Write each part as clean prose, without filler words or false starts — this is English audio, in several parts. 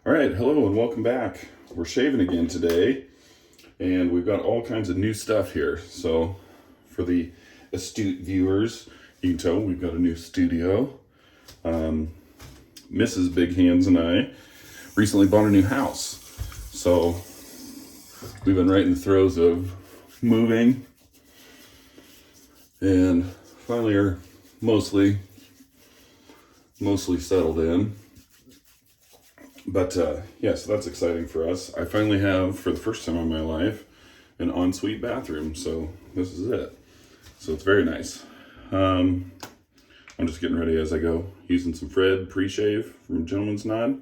All right, hello and welcome back. We're shaving again today, and we've got all kinds of new stuff here. So for the astute viewers, you can tell we've got a new studio. Mrs. Big Hands and I recently bought a new house. So we've been right in the throes of moving and finally are mostly settled in. But yeah, so that's exciting for us. I finally have, for the first time in my life, an ensuite bathroom. So this is it. So it's very nice. I'm just getting ready as I go, using some Fred pre-shave from Gentleman's Nod.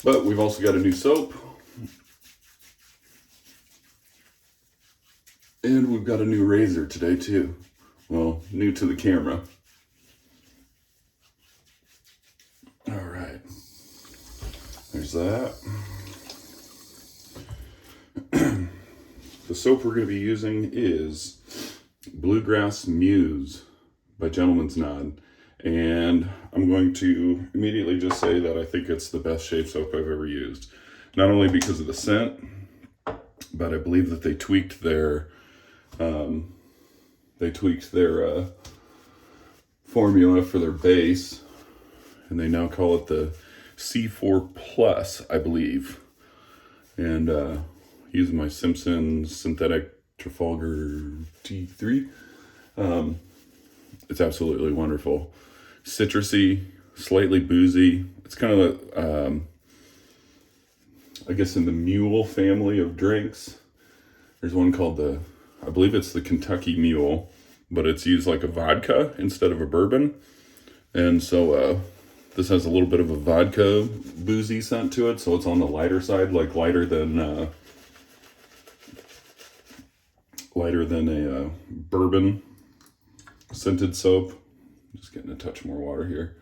But we've also got a new soap. And we've got a new razor today too. Well, new to the camera. All right. There's that. The soap we're going to be using is Bluegrass Muse by Gentleman's Nod. And I'm going to immediately just say that I think it's the best shave soap I've ever used. Not only because of the scent, but I believe that they tweaked their formula for their base, and they now call it the C4 Plus, I believe. And using my Simpsons synthetic Trafalgar T3, it's absolutely wonderful. Citrusy, slightly boozy. It's kind of I guess in the Mule family of drinks. There's one called I believe it's the Kentucky Mule, but it's used like a vodka instead of a bourbon. And so this has a little bit of a vodka boozy scent to it, so it's on the lighter side, like lighter than a bourbon scented soap. Just getting a touch more water here.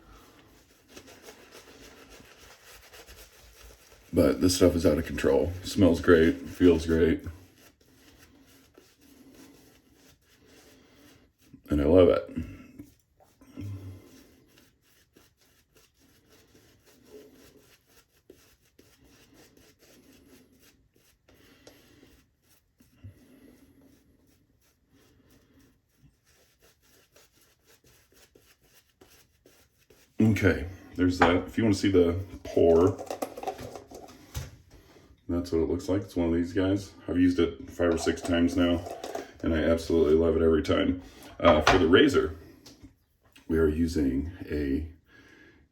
But this stuff is out of control. Smells great, feels great. And I love it. Okay, there's that. If you want to see the pour, that's what it looks like. It's one of these guys. I've used it 5 or 6 times now, and I absolutely love it every time. For the razor, we are using a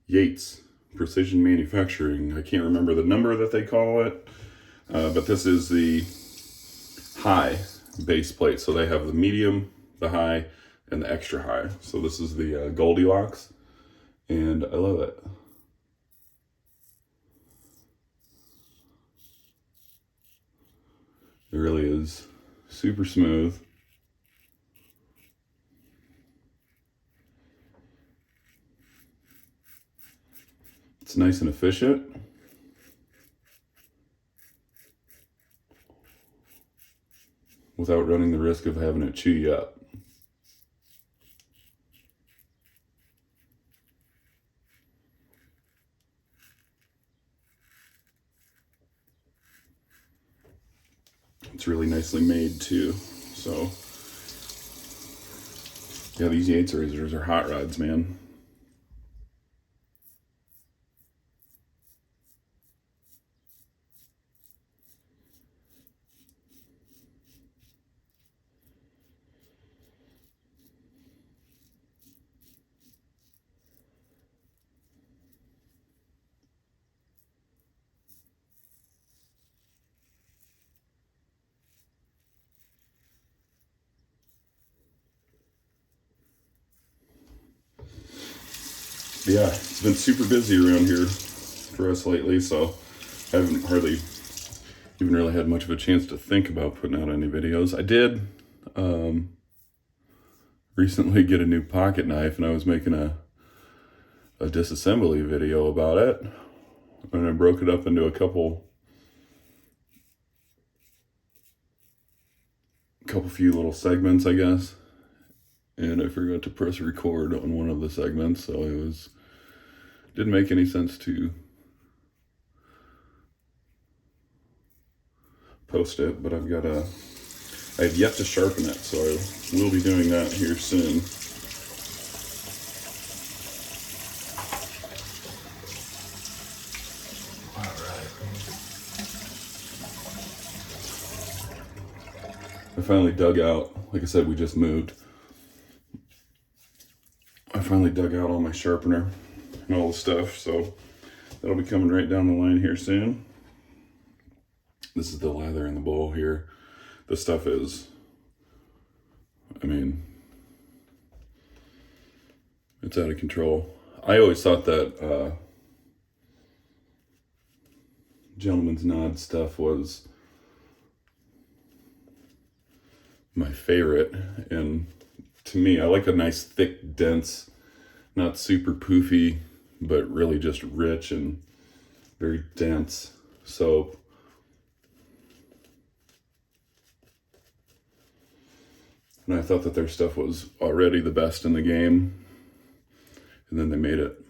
Yates Precision Manufacturing. I can't remember the number that they call it, but this is the high base plate. So they have the medium, the high, and the extra high. So this is the Goldilocks, and I love it. It really is super smooth. It's nice and efficient. Without running the risk of having it chew you up. It's really nicely made too. So yeah, these Yates razors are hot rods, man. Yeah, it's been super busy around here for us lately, so I haven't hardly even really had much of a chance to think about putting out any videos. I did recently get a new pocket knife, and I was making a disassembly video about it, and I broke it up into a couple few little segments, I guess. and I forgot to press record on one of the segments, so didn't make any sense to post it, but I've yet to sharpen it, so I will be doing that here soon. I finally dug out, like I said, we just moved. I finally dug out all my sharpener and all the stuff, so that'll be coming right down the line here soon. This is the lather in the bowl here. This stuff is, I mean, it's out of control. I always thought that Gentleman's Nod stuff was my favorite, and to me, I like a nice thick, dense, not super poofy, but really just rich and very dense soap. And I thought that their stuff was already the best in the game, and then they made it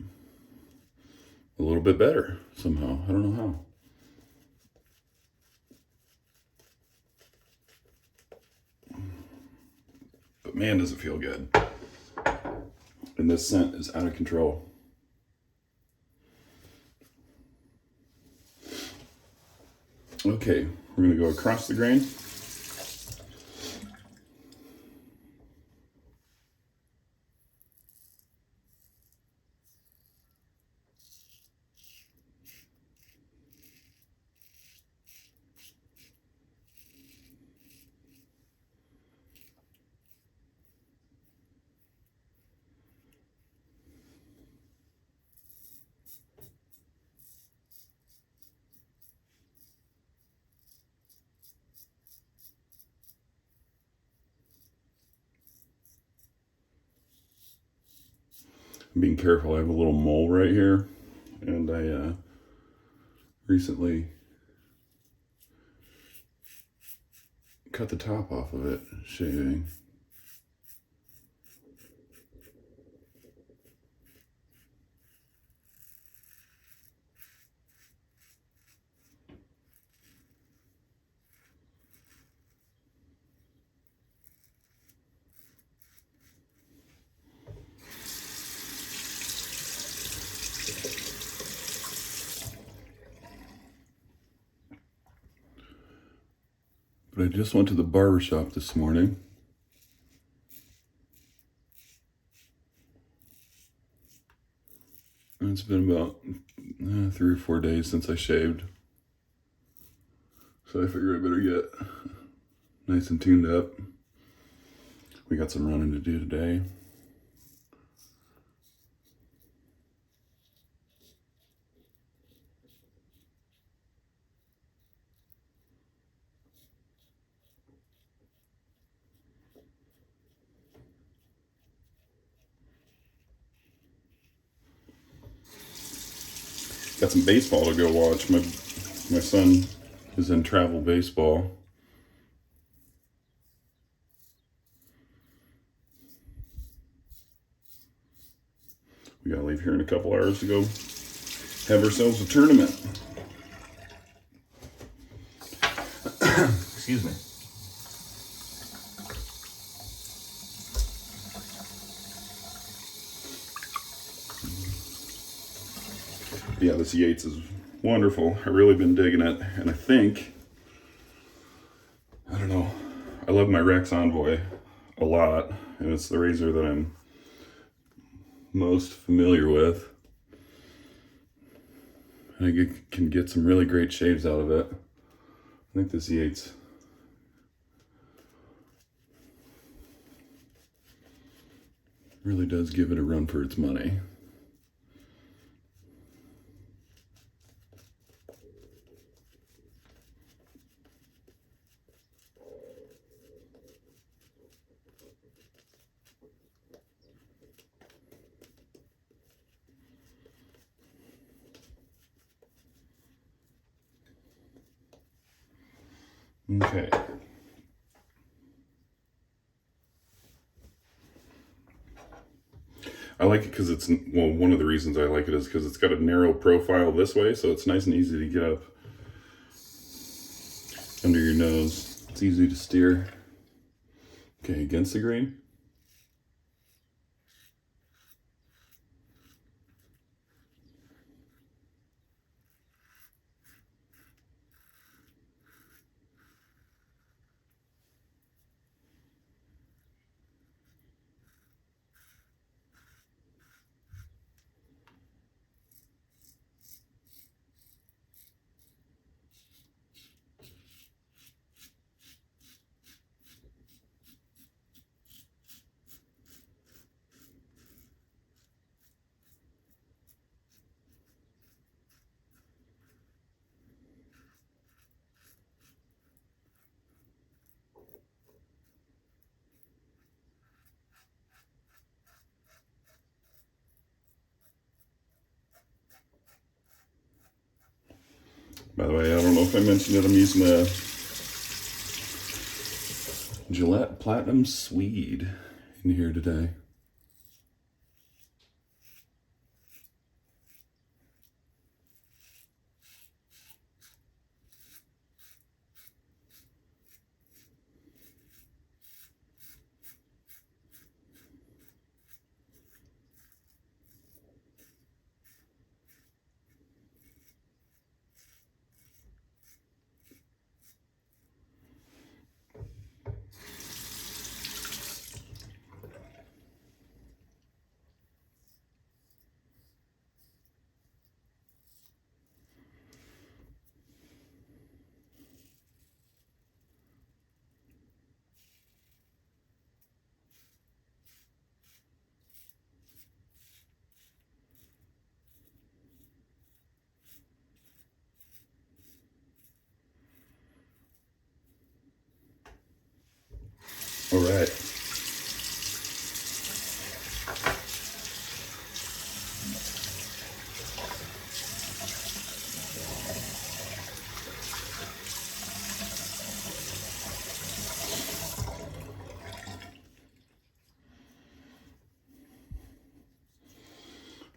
a little bit better somehow. I don't know how. But man, does it feel good. And this scent is out of control. Okay, we're gonna go across the grain. I'm being careful. I have a little mole right here, and I recently cut the top off of it, shaving. But I just went to the barber shop this morning. And it's been about 3 or 4 days since I shaved. So I figured I better get nice and tuned up. We got some running to do today. Got some baseball to go watch. My son is in travel baseball. We gotta leave here in a couple hours to go have ourselves a tournament. Excuse me. Yeah, this Yates is wonderful. I've really been digging it, and I don't know, I love my Rex Envoy a lot, and it's the razor that I'm most familiar with. And I can get some really great shaves out of it. I think this Yates really does give it a run for its money. Okay. I like it because it's, well, one of the reasons I like it is because it's got a narrow profile this way, so it's nice and easy to get up under your nose. It's easy to steer. Okay, against the grain. By the way, I don't know if I mentioned it, I'm using a Gillette Platinum Swede in here today. All right.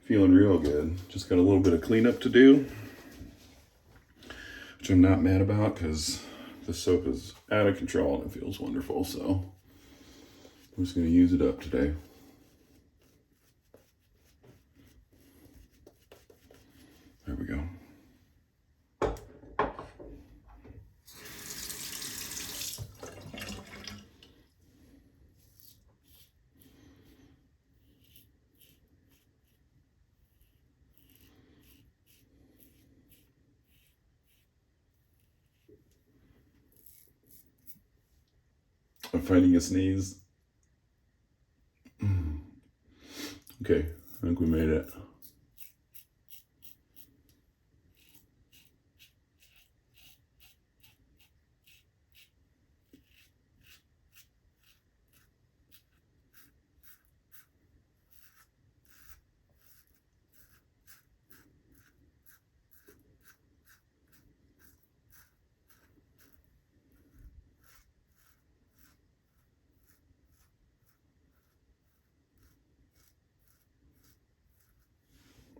Feeling real good. Just got a little bit of cleanup to do, which I'm not mad about because the soap is out of control and it feels wonderful. So I'm just going to use it up today. There we go. I'm fighting a sneeze. Okay, I think we made it.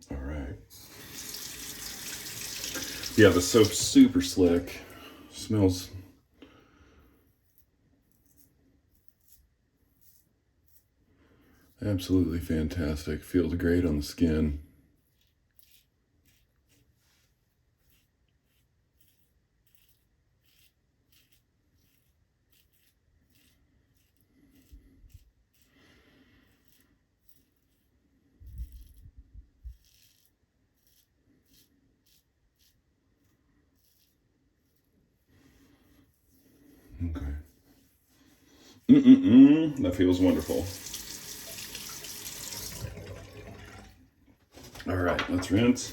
All right. Yeah, the soap's super slick. Smells absolutely fantastic. Feels great on the skin. Okay. That feels wonderful. All right, let's rinse.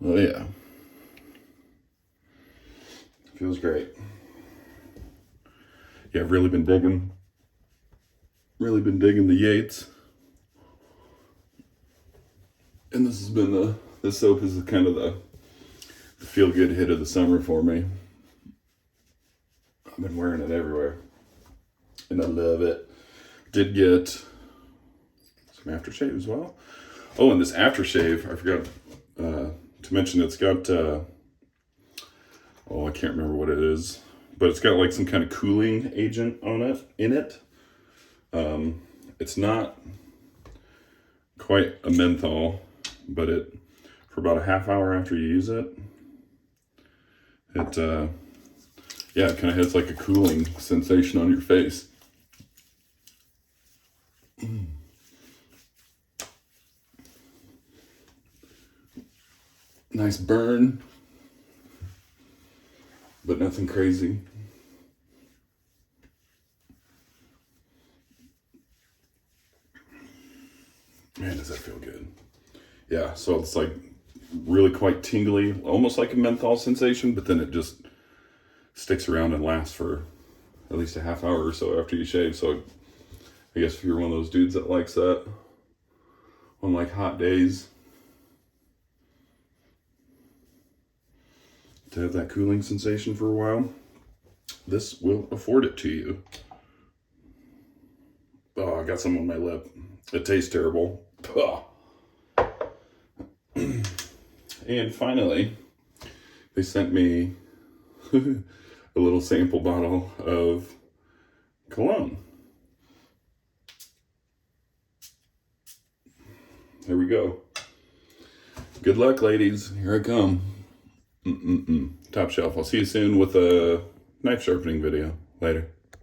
Oh yeah. Feels great. Yeah, I've really been digging the Yates. And this has been this soap is kind of the feel-good hit of the summer for me. I've been wearing it everywhere. And I love it. Did get some aftershave as well. Oh, and this aftershave, I forgot to mention, it's got, I can't remember what it is, but it's got like some kind of cooling agent in it. It's not quite a menthol, but for about a half hour after you use it, it kind of has like a cooling sensation on your face. Nice burn, but nothing crazy. Man, does that feel good. Yeah, so it's like really quite tingly, almost like a menthol sensation, but then it just sticks around and lasts for at least a half hour or so after you shave. So I guess if you're one of those dudes that likes that on like hot days, to have that cooling sensation for a while, this will afford it to you. Oh, I got some on my lip. It tastes terrible. Oh. And finally, they sent me a little sample bottle of cologne. There we go. Good luck, ladies. Here I come. Top shelf. I'll see you soon with a knife sharpening video. Later.